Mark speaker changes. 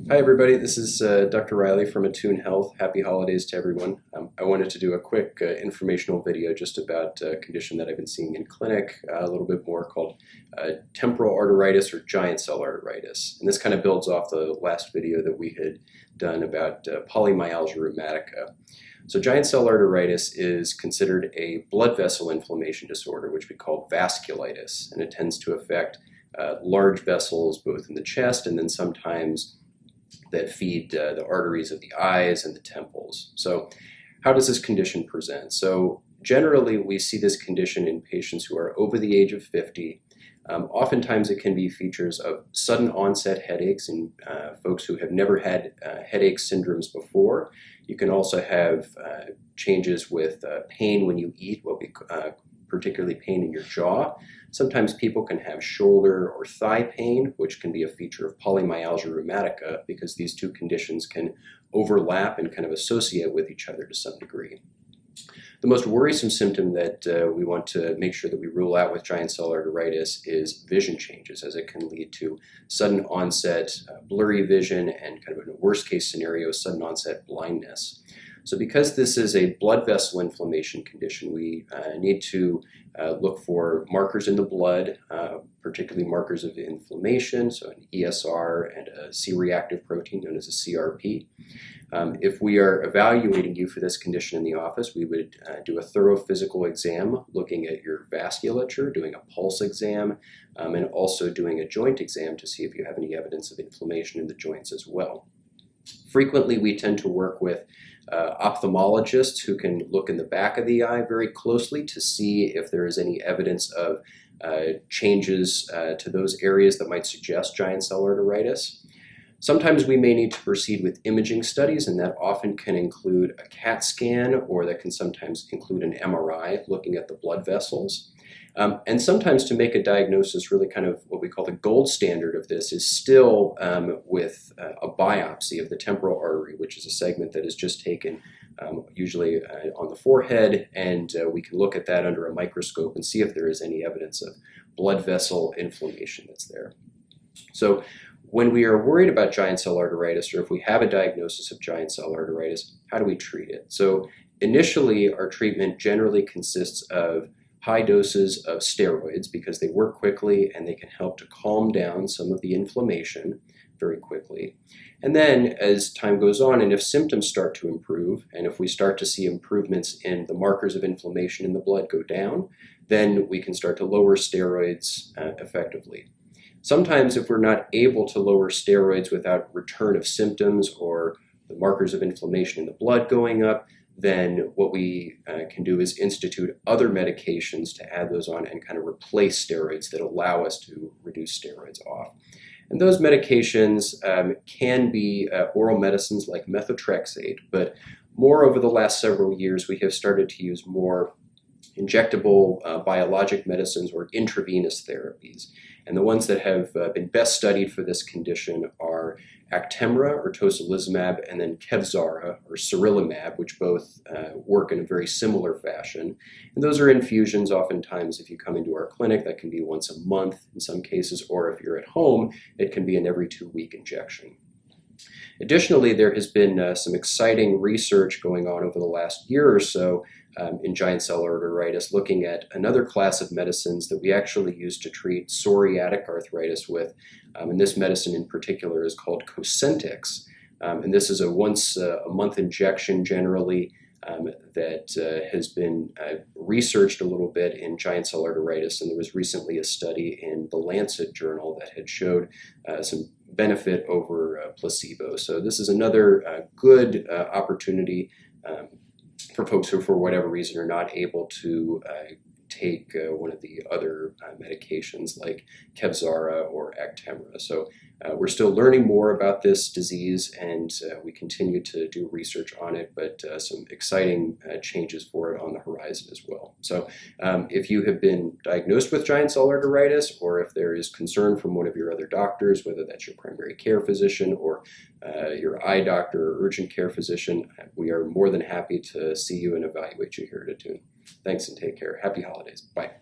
Speaker 1: Hi everybody, this is Dr. Riley from Attune Health. Happy holidays to everyone. I wanted to do a quick informational video just about a condition that I've been seeing in clinic, a little bit more, called temporal arteritis or giant cell arteritis. And this kind of builds off the last video that we had done about polymyalgia rheumatica. So giant cell arteritis is considered a blood vessel inflammation disorder, which we call vasculitis, and it tends to affect large vessels both in the chest and then sometimes that feed the arteries of the eyes and the temples. So how does this condition present? So generally we see this condition in patients who are over the age of 50. Oftentimes it can be features of sudden onset headaches in folks who have never had headache syndromes before. You can also have changes with pain when you eat, particularly pain in your jaw. Sometimes people can have shoulder or thigh pain, which can be a feature of polymyalgia rheumatica because these two conditions can overlap and kind of associate with each other to some degree. The most worrisome symptom that we want to make sure that we rule out with giant cell arteritis is vision changes, as it can lead to sudden onset blurry vision and kind of in a worst case scenario, sudden onset blindness. So because this is a blood vessel inflammation condition, we need to look for markers in the blood, particularly markers of inflammation, so an ESR and a C-reactive protein known as a CRP. If we are evaluating you for this condition in the office, we would do a thorough physical exam, looking at your vasculature, doing a pulse exam, and also doing a joint exam to see if you have any evidence of inflammation in the joints as well. Frequently, we tend to work with ophthalmologists who can look in the back of the eye very closely to see if there is any evidence of changes to those areas that might suggest giant cell arteritis. Sometimes we may need to proceed with imaging studies, and that often can include a CAT scan, or that can sometimes include an MRI looking at the blood vessels. And sometimes to make a diagnosis, really kind of what we call the gold standard of this is still with a biopsy of the temporal artery, which is a segment that is just taken usually on the forehead, and we can look at that under a microscope and see if there is any evidence of blood vessel inflammation that's there. So when we are worried about giant cell arteritis, or if we have a diagnosis of giant cell arteritis, how do we treat it? So initially, our treatment generally consists of high doses of steroids because they work quickly and they can help to calm down some of the inflammation very quickly. And then as time goes on, and if symptoms start to improve, and if we start to see improvements in the markers of inflammation in the blood go down, then we can start to lower steroids effectively. Sometimes if we're not able to lower steroids without return of symptoms or the markers of inflammation in the blood going up, then what we can do is institute other medications to add those on and kind of replace steroids that allow us to reduce steroids off. And those medications can be oral medicines like methotrexate, but more over the last several years we have started to use more injectable biologic medicines or intravenous therapies. And the ones that have been best studied for this condition are Actemra or tocilizumab, and then Kevzara or sarilumab, which both work in a very similar fashion. And those are infusions. Oftentimes, if you come into our clinic, that can be once a month in some cases, or if you're at home, it can be an every 2-week injection. Additionally, there has been some exciting research going on over the last year or so in giant cell arteritis, looking at another class of medicines that we actually use to treat psoriatic arthritis with. And this medicine in particular is called Cosentyx. And this is a once a month injection generally that has been researched a little bit in giant cell arteritis. And there was recently a study in the Lancet journal that had showed some benefit over placebo. So this is another good opportunity for folks who, for whatever reason, are not able to take one of the other medications like Kevzara or Actemra. So we're still learning more about this disease, and we continue to do research on it, but some exciting changes for it on the horizon as well. So if you have been diagnosed with giant cell arteritis, or if there is concern from one of your other doctors, whether that's your primary care physician or your eye doctor or urgent care physician, we are more than happy to see you and evaluate you here at Attune. Thanks and take care. Happy holidays. Bye.